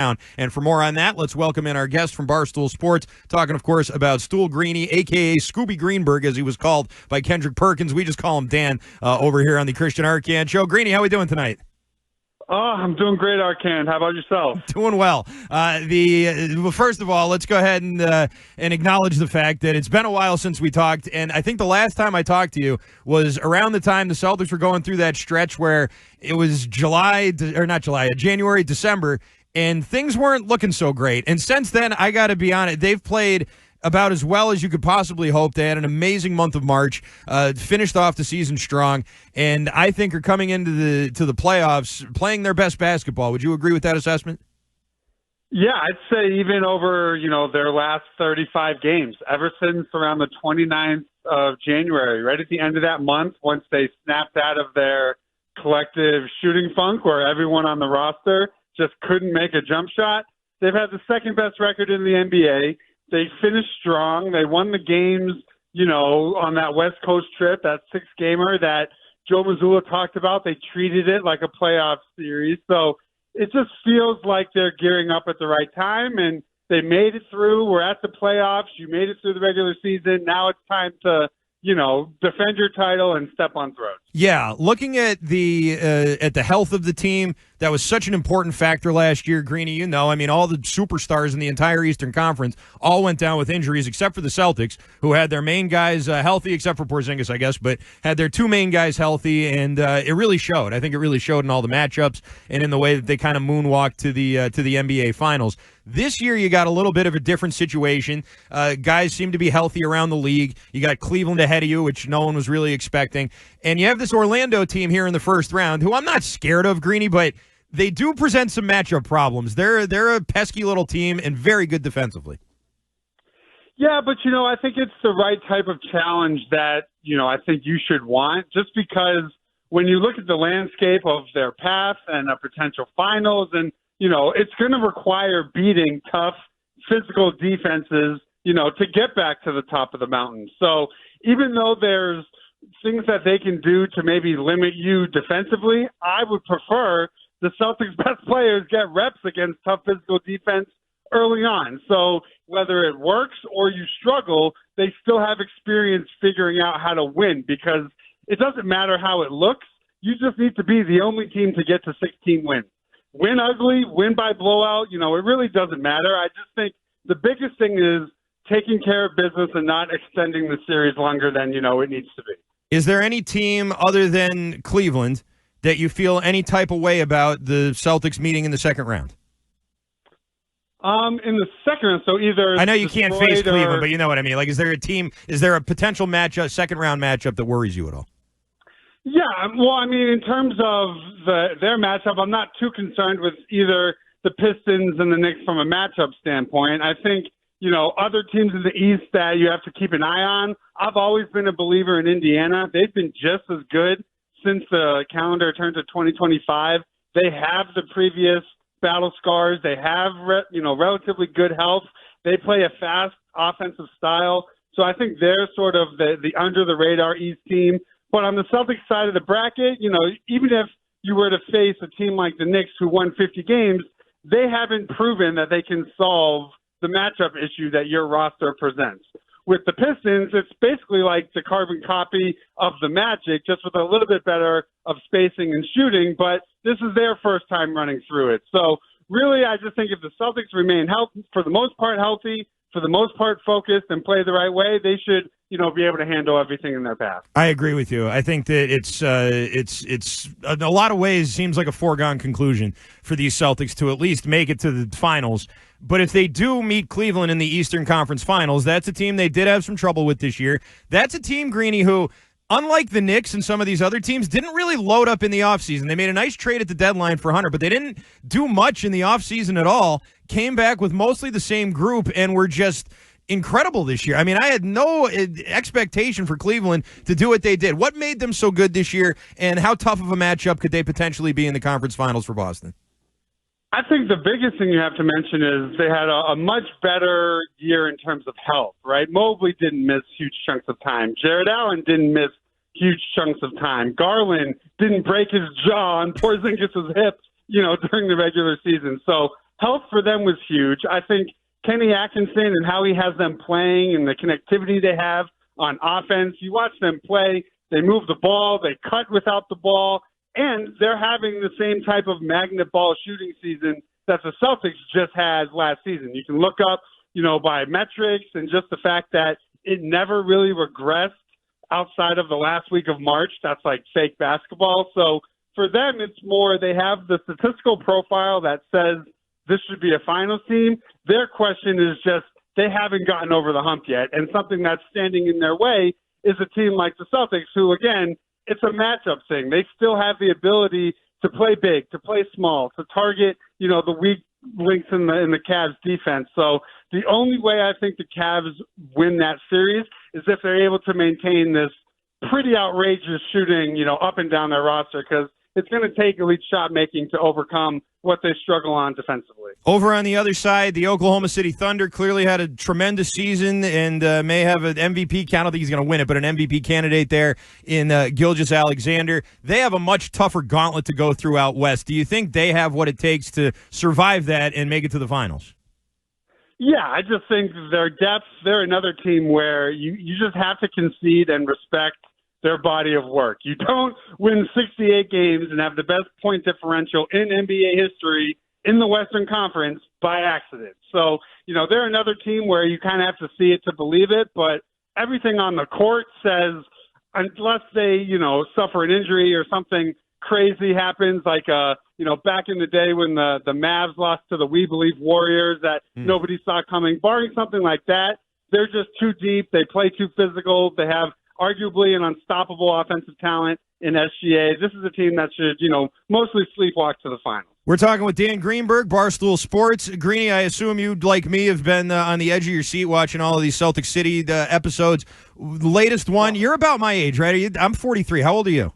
down. And for more on that, let's welcome in our guest from Barstool Sports, talking, of course, about Stool Greeny, a.k.a. Scooby Greenberg, as he was called by Kendrick Perkins. We just call him Dan over here on the Christian Arcand Show. Greeny, how we doing tonight? Oh, I'm doing great, Arcand. How about yourself? Doing well. Well, first of all, let's go ahead and acknowledge the fact that it's been a while since we talked, and I think the last time I talked to you was around the time the Celtics were going through that stretch where it was January, December, and things weren't looking so great. And since then, I got to be honest, they've played about as well as you could possibly hope. They had an amazing month of March, finished off the season strong, and I think are coming into the playoffs playing their best basketball. Would you agree with that assessment? Yeah, I'd say even over, their last 35 games, ever since around the 29th of January, right at the end of that month, once they snapped out of their collective shooting funk where everyone on the roster just couldn't make a jump shot, they've had the second best record in the NBA. They finished strong. They won the games, on that West Coast trip, that 6-gamer that Joe Mazzulla talked about. They treated it like a playoff series. So it just feels like they're gearing up at the right time, and they made it through. We're at the playoffs. You made it through the regular season. Now it's time to, defend your title and step on throats. Yeah, looking at the health of the team, that was such an important factor last year, Greeny. All the superstars in the entire Eastern Conference all went down with injuries, except for the Celtics, who had their main guys healthy, except for Porzingis, I guess, but had their two main guys healthy, and it really showed. I think it really showed in all the matchups and in the way that they kind of moonwalked to the NBA Finals. This year, you got a little bit of a different situation. Guys seem to be healthy around the league. You got Cleveland ahead of you, which no one was really expecting. And you have this Orlando team here in the first round, who I'm not scared of, Greeny, but they do present some matchup problems. They're a pesky little team and very good defensively. Yeah, but, I think it's the right type of challenge that, I think you should want, just because when you look at the landscape of their path and a potential finals, and, it's going to require beating tough physical defenses, to get back to the top of the mountain. So even though there's things that they can do to maybe limit you defensively, I would prefer the Celtics' best players get reps against tough physical defense early on. So whether it works or you struggle, they still have experience figuring out how to win, because it doesn't matter how it looks. You just need to be the only team to get to 16 wins. Win ugly, win by blowout, it really doesn't matter. I just think the biggest thing is taking care of business and not extending the series longer than, it needs to be. Is there any team other than Cleveland that you feel any type of way about the Celtics meeting in the second round? In the second round, so either I know you can't face Cleveland, but you know what I mean. Like, is there a potential matchup, second round matchup that worries you at all? Yeah, well, in terms of their matchup, I'm not too concerned with either the Pistons and the Knicks from a matchup standpoint. I think, other teams in the East that you have to keep an eye on. I've always been a believer in Indiana. They've been just as good since the calendar turned to 2025. They have the previous battle scars. They have, relatively good health. They play a fast offensive style. So I think they're sort of the under-the-radar East team. But on the Celtics side of the bracket, even if you were to face a team like the Knicks who won 50 games, they haven't proven that they can solve the matchup issue that your roster presents. With the Pistons, it's basically like the carbon copy of the Magic, just with a little bit better of spacing and shooting, but this is their first time running through it. So really, I just think if the Celtics remain healthy, for the most part healthy, for the most part focused, and play the right way, they should, be able to handle everything in their path. I agree with you. I think that it's in a lot of ways seems like a foregone conclusion for these Celtics to at least make it to the finals. But if they do meet Cleveland in the Eastern Conference Finals, that's a team they did have some trouble with this year. That's a team, Greeny, who, unlike the Knicks and some of these other teams, didn't really load up in the offseason. They made a nice trade at the deadline for Hunter, but they didn't do much in the offseason at all. Came back with mostly the same group and were just incredible this year. I had no expectation for Cleveland to do what they did. What made them so good this year, and how tough of a matchup could they potentially be in the conference finals for Boston? I think the biggest thing you have to mention is they had a much better year in terms of health, right? Mobley didn't miss huge chunks of time. Jared Allen didn't miss huge chunks of time. Garland didn't break his jaw on Porzingis' hip, during the regular season. So health for them was huge. I think Kenny Atkinson and how he has them playing and the connectivity they have on offense, you watch them play, they move the ball, they cut without the ball, and they're having the same type of magnet ball shooting season that the Celtics just had last season. You can look up, by metrics and just the fact that it never really regressed outside of the last week of March. That's like fake basketball. So for them, it's more they have the statistical profile that says this should be a finals team. Their question is just they haven't gotten over the hump yet. And something that's standing in their way is a team like the Celtics, who, again, it's a matchup thing. They still have the ability to play big, to play small, to target, the weak links in the Cavs defense. So the only way I think the Cavs win that series is if they're able to maintain this pretty outrageous shooting, up and down their roster, because it's going to take elite shot making to overcome what they struggle on defensively. Over on the other side, the Oklahoma City Thunder clearly had a tremendous season and may have an MVP. I don't think he's going to win it, but an MVP candidate there in Gilgeous-Alexander. They have a much tougher gauntlet to go through out west. Do you think they have what it takes to survive that and make it to the finals? Yeah, I just think their depth, they're another team where you just have to concede and respect their body of work. You don't win 68 games and have the best point differential in NBA history in the Western Conference by accident. So, they're another team where you kind of have to see it to believe it, but everything on the court says unless they, suffer an injury or something crazy happens, like, back in the day when the Mavs lost to the We Believe Warriors that nobody saw coming, barring something like that, they're just too deep. They play too physical. They have arguably an unstoppable offensive talent in SGA. This is a team that should, mostly sleepwalk to the finals. We're talking with Dan Greenberg, Barstool Sports. Greeny, I assume you, like me, have been on the edge of your seat watching all of these Celtic City episodes. The latest one, you're about my age, right? I'm 43. How old are you?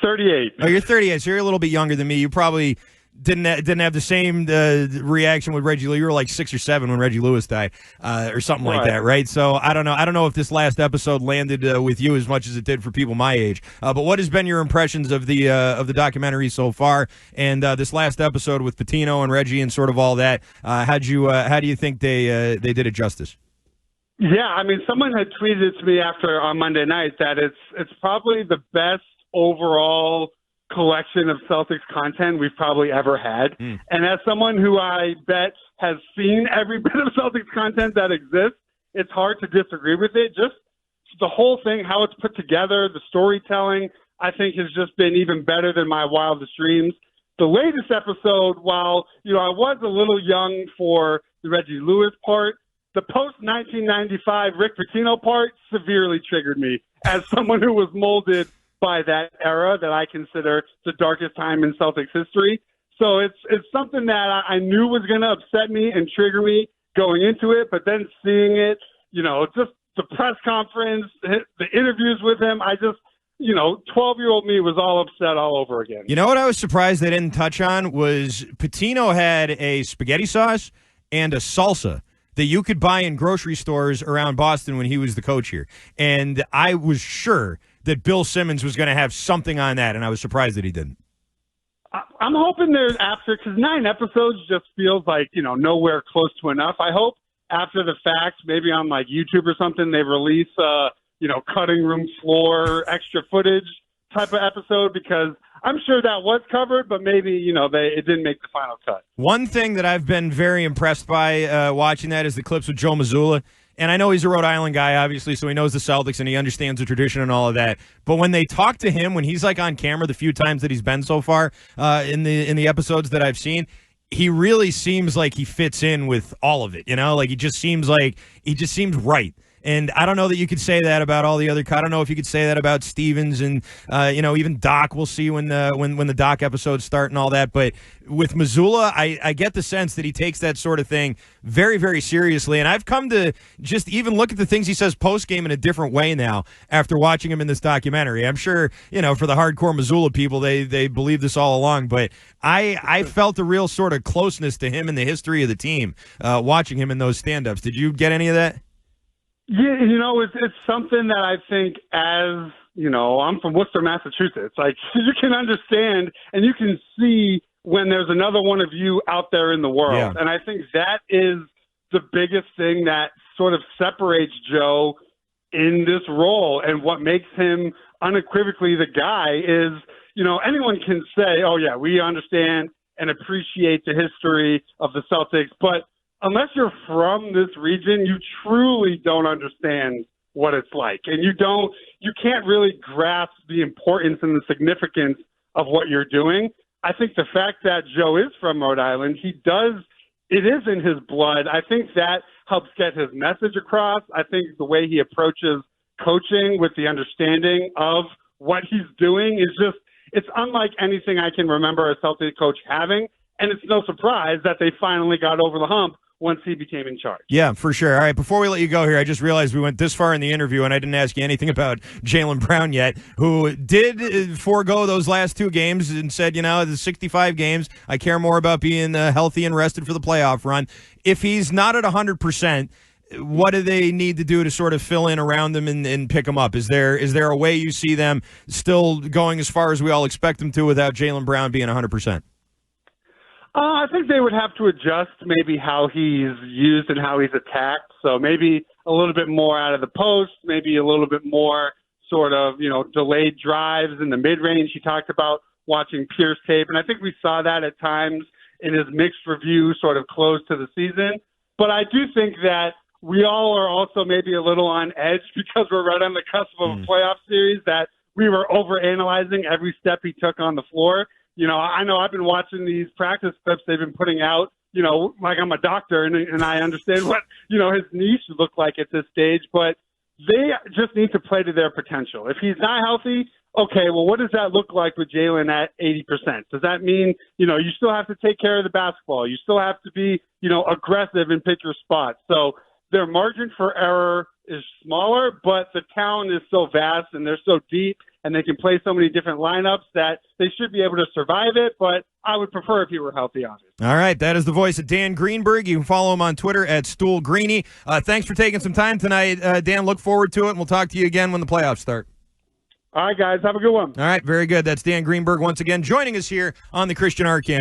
38. Oh, you're 38, so you're a little bit younger than me. You probably didn't have the same reaction with Reggie Lewis. You were like 6 or 7 when Reggie Lewis died, or something like that, right? So I don't know if this last episode landed with you as much as it did for people my age. But what has been your impressions of the documentary so far, and this last episode with Pitino and Reggie and sort of all that? How do you think they did it justice? Yeah, I mean, someone had tweeted it to me on Monday night that it's probably the best overall collection of Celtics content we've probably ever had. And as someone who I bet has seen every bit of Celtics content that exists, it's hard to disagree with it. Just the whole thing, how it's put together, the storytelling, I think has just been even better than my wildest dreams. The latest episode, while, I was a little young for the Reggie Lewis part, the post-1995 Rick Pitino part severely triggered me as someone who was molded by that era that I consider the darkest time in Celtics history. So it's something that I knew was going to upset me and trigger me going into it, but then seeing it, just the press conference, the interviews with him, I just, 12-year-old me was all upset all over again. You know what I was surprised they didn't touch on was Pitino had a spaghetti sauce and a salsa that you could buy in grocery stores around Boston when he was the coach here. And I was sure that Bill Simmons was going to have something on that, and I was surprised that he didn't. I'm hoping there's after, because 9 episodes just feels like, nowhere close to enough. I hope after the fact, maybe on like YouTube or something, they release, cutting room floor, extra footage type of episode, because I'm sure that was covered, but maybe, it didn't make the final cut. One thing that I've been very impressed by watching that is the clips with Joe Mazzulla. And I know he's a Rhode Island guy, obviously, so he knows the Celtics and he understands the tradition and all of that. But when they talk to him, when he's like on camera, the few times that he's been so far in the episodes that I've seen, he really seems like he fits in with all of it. Like he just seems right. And I don't know that you could say that about all the other. I don't know if you could say that about Stevens and even Doc. We'll see when the Doc episodes start and all that. But with Mazzulla, I get the sense that he takes that sort of thing very, very seriously. And I've come to just even look at the things he says post game in a different way now after watching him in this documentary. I'm sure for the hardcore Mazzulla people, they believe this all along. But I felt a real sort of closeness to him in the history of the team watching him in those stand-ups. Did you get any of that? Yeah, it's something that I think I'm from Worcester, Massachusetts. Like, you can understand and you can see when there's another one of you out there in the world. Yeah. And I think that is the biggest thing that sort of separates Joe in this role, and what makes him unequivocally the guy is, anyone can say, oh yeah, we understand and appreciate the history of the Celtics, but unless you're from this region, you truly don't understand what it's like. And you can't really grasp the importance and the significance of what you're doing. I think the fact that Joe is from Rhode Island, it is in his blood. I think that helps get his message across. I think the way he approaches coaching with the understanding of what he's doing it's unlike anything I can remember a Celtic coach having. And it's no surprise that they finally got over the hump once he became in charge. Yeah, for sure. All right, before we let you go here, I just realized we went this far in the interview and I didn't ask you anything about Jaylen Brown yet, who did forego those last 2 games and said, the 65 games, I care more about being healthy and rested for the playoff run. If he's not at 100%, what do they need to do to sort of fill in around them and pick them up? Is there a way you see them still going as far as we all expect them to without Jaylen Brown being 100%? I think they would have to adjust maybe how he's used and how he's attacked. So maybe a little bit more out of the post, maybe a little bit more sort of, delayed drives in the mid-range. He talked about watching Pierce tape, and I think we saw that at times in his mixed review sort of close to the season. But I do think that we all are also maybe a little on edge because we're right on the cusp of a playoff series, that we were overanalyzing every step he took on the floor. I know I've been watching these practice clips they've been putting out, like I'm a doctor and I understand what, his knee should look like at this stage, but they just need to play to their potential. If he's not healthy, okay, well, what does that look like with Jaylen at 80%? Does that mean, you still have to take care of the basketball? You still have to be, aggressive and pick your spots. So their margin for error is smaller, but the talent is so vast and they're so deep and they can play so many different lineups that they should be able to survive it, but I would prefer if he were healthy, obviously. All right, that is the voice of Dan Greenberg. You can follow him on Twitter at StoolGreeny. Thanks for taking some time tonight, Dan. Look forward to it, and we'll talk to you again when the playoffs start. All right, guys, have a good one. All right, very good. That's Dan Greenberg once again joining us here on the Christian Arcand